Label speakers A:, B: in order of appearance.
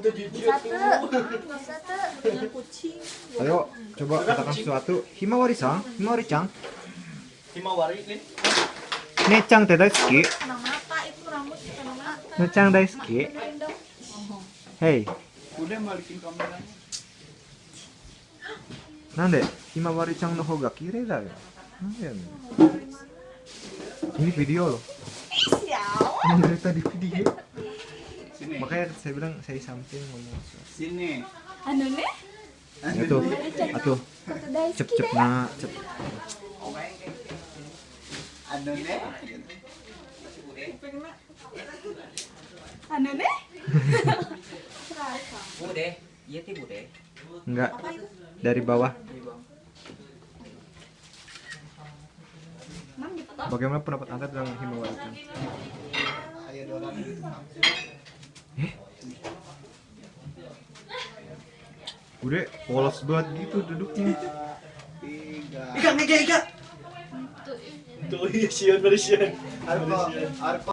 A: Bisa tuh dengan kucing.
B: Ayo, coba katakan sesuatu. Himawari-san, Himawari-chan.
C: Himawari ini.
B: Necang teh daisuki.
A: Kena mata itu rambut kena mata.
B: Necang daisuki.
A: Benerin dong.
B: Hey,
C: Udah balikin kameranya.
B: nande Himawari-chan no hoga kirei da yo. Nande ya, nih? Ini video loh. Emang dari tadi video.
C: Sini.
B: Makanya saya bilang saya something ngomong sesuatu.
C: Sini.
A: Anu nih?
B: Ya tuh, atuh,
A: Kata Daisuke
B: cep-cep
A: deh.
B: na, cep.
C: Anu nih.
A: Anu nih?
D: Bude, iya ti bude.
B: Enggak, dari bawah. Bagaimana pendapat Anda tentang Himawari-chan? Udah polos banget gitu duduknya.
C: Iga. Tuh iya sian dari sian. Arpa.